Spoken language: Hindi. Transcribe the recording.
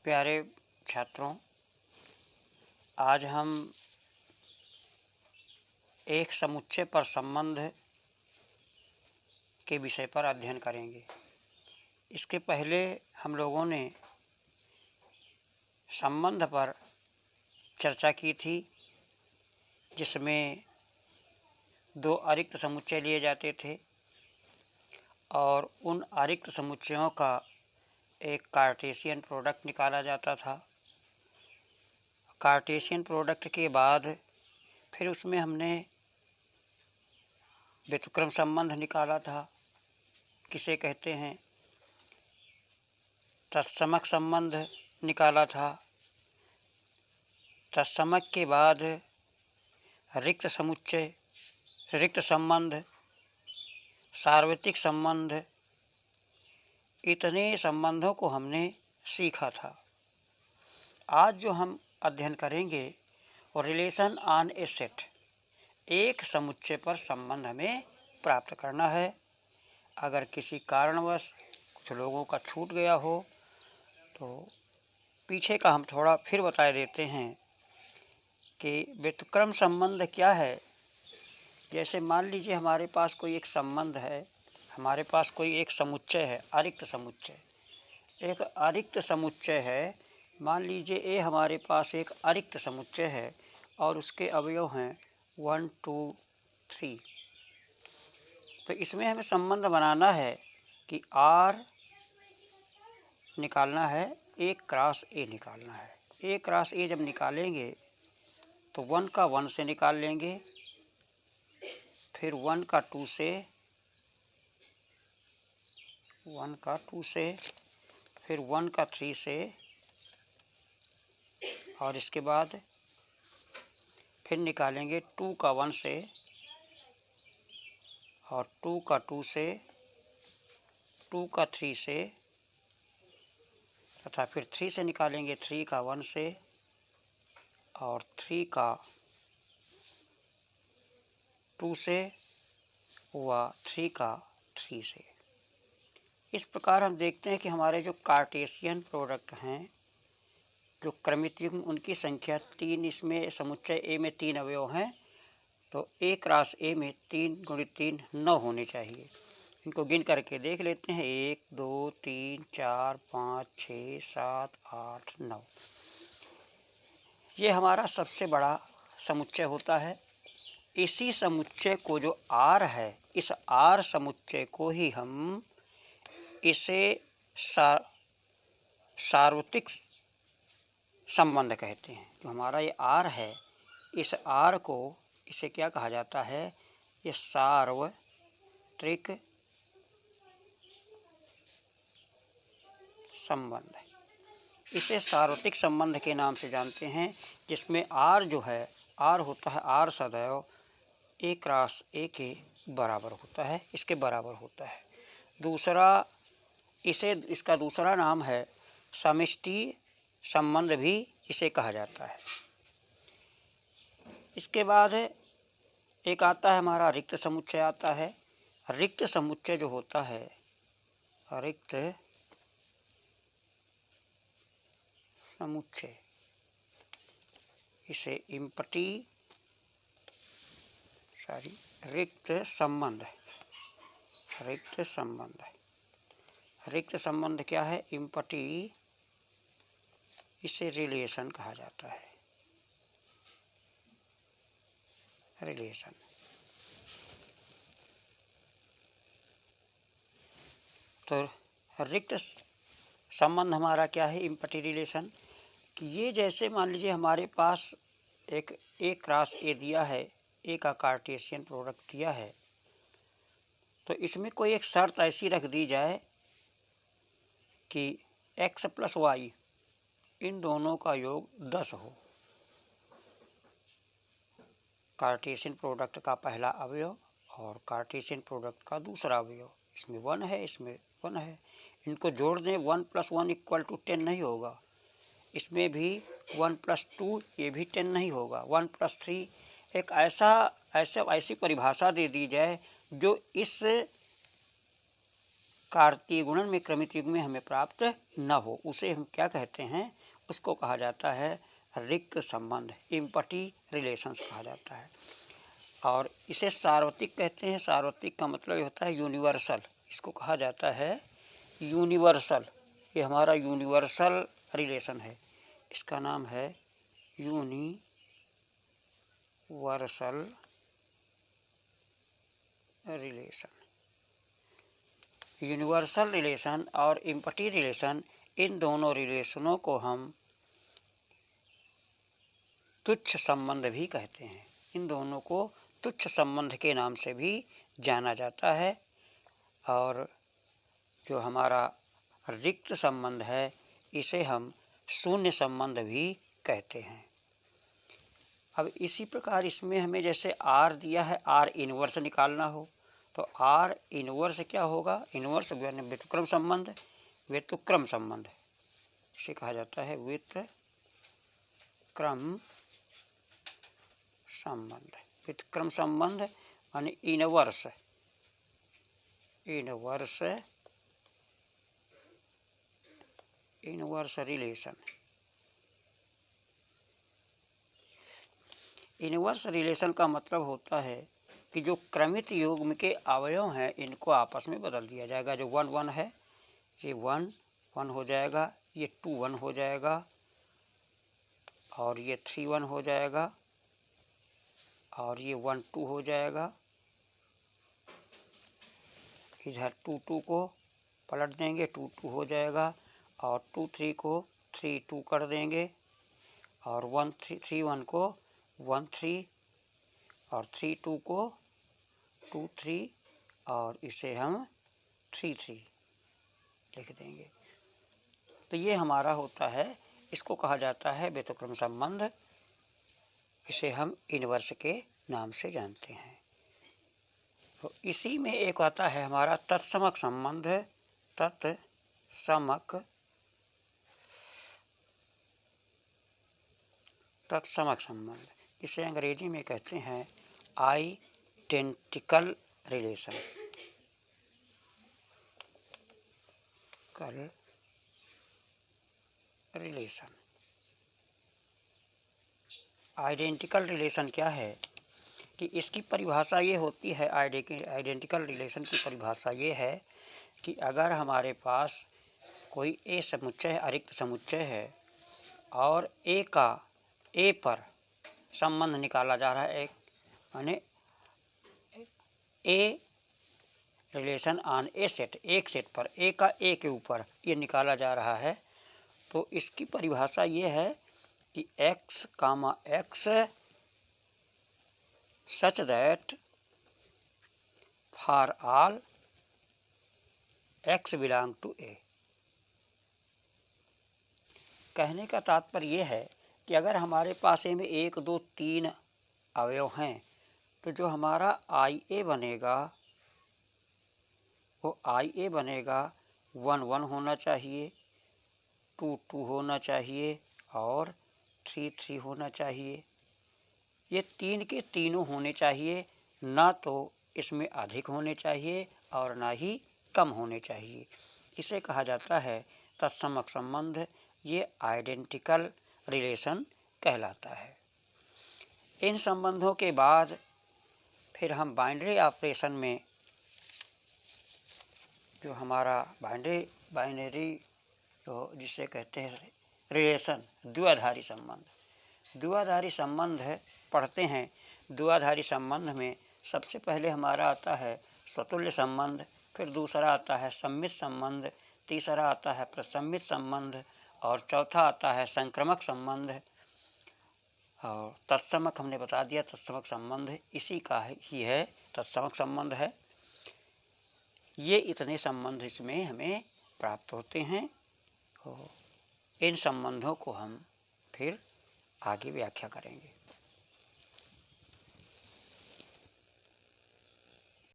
प्यारे छात्रों, आज हम एक समुच्चय पर संबंध के विषय पर अध्ययन करेंगे। इसके पहले हम लोगों ने संबंध पर चर्चा की थी, जिसमें दो अरिक्त समुच्चय लिए जाते थे और उन अरिक्त समुच्चयों का एक कार्टेशियन प्रोडक्ट निकाला जाता था। कार्टेशियन प्रोडक्ट के बाद फिर उसमें हमने व्युत्क्रम संबंध निकाला था, किसे कहते हैं, तत्समक संबंध निकाला था। तत्समक के बाद रिक्त समुच्चय, रिक्त संबंध, सार्वत्रिक संबंध, इतने संबंधों को हमने सीखा था। आज जो हम अध्ययन करेंगे वो रिलेशन ऑन ए सेट, एक समुच्चय पर संबंध हमें प्राप्त करना है। अगर किसी कारणवश कुछ लोगों का छूट गया हो तो पीछे का हम थोड़ा फिर बता देते हैं कि व्युत्क्रम संबंध क्या है। जैसे मान लीजिए हमारे पास कोई एक संबंध है, हमारे पास कोई एक समुच्चय है, अरिक्त समुच्चय, एक अरिक्त समुच्चय है। मान लीजिए ये हमारे पास एक अरिक्त समुच्चय है और उसके अवयव हैं 1, 2, 3। तो इसमें हमें संबंध बनाना है कि R निकालना है, A क्रॉस A निकालना है। A क्रॉस A जब निकालेंगे तो 1 का 1 से निकाल लेंगे, फिर 1 का 2 से, 1 का 2 से, फिर 1 का 3 से, और इसके बाद फिर निकालेंगे 2 का 1 से और 2 का 2 से, 2 का 3 से, तथा फिर 3 से निकालेंगे 3 का 1 से और 3 का 2 से व 3 का 3 से। इस प्रकार हम देखते हैं कि हमारे जो कार्टेशियन प्रोडक्ट हैं, जो क्रमित युग्म, उनकी संख्या 3, इसमें समुच्चय ए में 3 अवयव हैं तो A क्रॉस A में 3 गुणित 3 9 होने चाहिए। इनको गिन करके देख लेते हैं, 1, 2, 3, 4, 5, 6, 7, 8, 9। ये हमारा सबसे बड़ा समुच्चय होता है। इसी समुच्चय को जो R है, इस R समुच्चय को ही हम इसे सार्वत्रिक संबंध कहते हैं। जो हमारा ये R है, इस R को, इसे क्या कहा जाता है, ये सार्वत्रिक संबंध है। इसे सार्वत्रिक संबंध के नाम से जानते हैं, जिसमें R जो है, R होता है, R सदैव A क्रॉस A के बराबर होता है, इसके बराबर होता है। दूसरा, इसका दूसरा नाम है समष्टि संबंध भी इसे कहा जाता है। इसके बाद एक आता है हमारा रिक्त समुच्चय आता है। रिक्त समुच्चय जो होता है, रिक्त समुच्चय, इसे रिक्त संबंध, रिक्त संबंध, रिक्त संबंध क्या है, इम्पटी, इसे रिलेशन कहा जाता है, रिलेशन। तो रिक्त संबंध हमारा क्या है, इम्पटी रिलेशन, कि ये जैसे मान लीजिए हमारे पास एक A क्रॉस A दिया है, A का कार्टेशियन प्रोडक्ट दिया है, तो इसमें कोई एक शर्त ऐसी रख दी जाए कि x प्लस y इन दोनों का योग 10 हो। कार्टेशियन प्रोडक्ट का पहला अवयव और कार्टेशियन प्रोडक्ट का दूसरा अवयव, इसमें 1 है, इसमें 1 है, इनको जोड़ दें, 1 + 1 = 10 नहीं होगा। इसमें भी 1 + 2 ये भी 10 नहीं होगा। 1 + 3 एक ऐसी परिभाषा दे दी जाए जो इस कार्तीय गुणन में क्रमित युग्म में हमें प्राप्त न हो, उसे हम क्या कहते हैं, उसको कहा जाता है रिक्त संबंध, इम्पटी रिलेशंस कहा जाता है। और इसे सार्वत्रिक कहते हैं। सार्वत्रिक का मतलब ये होता है यूनिवर्सल, इसको कहा जाता है यूनिवर्सल। ये हमारा यूनिवर्सल रिलेशन है, इसका नाम है यूनिवर्सल रिलेशन। यूनिवर्सल रिलेशन और इम्पटी रिलेशन, इन दोनों रिलेशनों को हम तुच्छ संबंध भी कहते हैं। इन दोनों को तुच्छ संबंध के नाम से भी जाना जाता है। और जो हमारा रिक्त संबंध है इसे हम शून्य संबंध भी कहते हैं। अब इसी प्रकार इसमें हमें जैसे आर दिया है, आर इनवर्स निकालना हो तो आर इनवर्स क्या होगा, इनवर्स व्युत्क्रम संबंध, व्युत्क्रम संबंध इसे कहा जाता है व्युत्क्रम संबंध। व्युत्क्रम संबंध यानी inverse, inverse relation. Inverse relation का मतलब होता है कि जो क्रमित युग्म के अवयव हैं इनको आपस में बदल दिया जाएगा। जो 1 1 है ये 1 1 हो जाएगा, ये 2 1 हो जाएगा, और ये 3 1 हो जाएगा, और ये 1 2 हो जाएगा। इधर 2 2 को पलट देंगे, 2 2 हो जाएगा, और 2 3 को 3 2 कर देंगे, और 1 3 1 को 1 3, और 3 2 को 2 3, और इसे हम 3 3 लिख देंगे। तो ये हमारा होता है, इसको कहा जाता है व्युत्क्रम संबंध। इसे हम इनवर्स के नाम से जानते हैं। तो इसी में एक आता है हमारा तत्समक संबंध। तत्समक संबंध, इसे अंग्रेजी में कहते हैं आइडेंटिकल रिलेशन। आइडेंटिकल रिलेशन क्या है कि इसकी परिभाषा ये होती है, आइडेंटिकल रिलेशन की परिभाषा ये है कि अगर हमारे पास कोई ए समुच्चय अरिक्त समुच्चय है और ए का ए पर संबंध निकाला जा रहा है, एक माने a relation on A set, एक सेट पर ए का ए के ऊपर ये निकाला जा रहा है, तो इसकी परिभाषा ये है कि x, x such that for all x belong to A। कहने का तात्पर्य यह है कि अगर हमारे पास ए में 1 2 3 अवयव हैं तो जो हमारा IA बनेगा वो IA बनेगा 1 1 होना चाहिए, 2 2 होना चाहिए, और 3 3 होना चाहिए। ये 3 के तीनों होने चाहिए, ना तो इसमें अधिक होने चाहिए और ना ही कम होने चाहिए। इसे कहा जाता है तत्समक संबंध। ये आइडेंटिकल रिलेशन कहलाता है। इन संबंधों के बाद फिर हम बाइनरी ऑपरेशन में जो हमारा बाइनरी जो जिसे कहते हैं रिलेशन, द्विआधारी संबंध, द्विआधारी संबंध पढ़ते हैं। द्विआधारी संबंध में सबसे पहले हमारा आता है स्वतुल्य संबंध, फिर दूसरा आता है सम्मित संबंध, तीसरा आता है प्रसम्मित संबंध, और चौथा आता है संक्रमक संबंध, और तत्समक हमने बता दिया। तत्समक संबंध इसी का ही है, तत्समक संबंध है। ये इतने संबंध इसमें हमें प्राप्त होते हैं। इन संबंधों को हम फिर आगे व्याख्या करेंगे।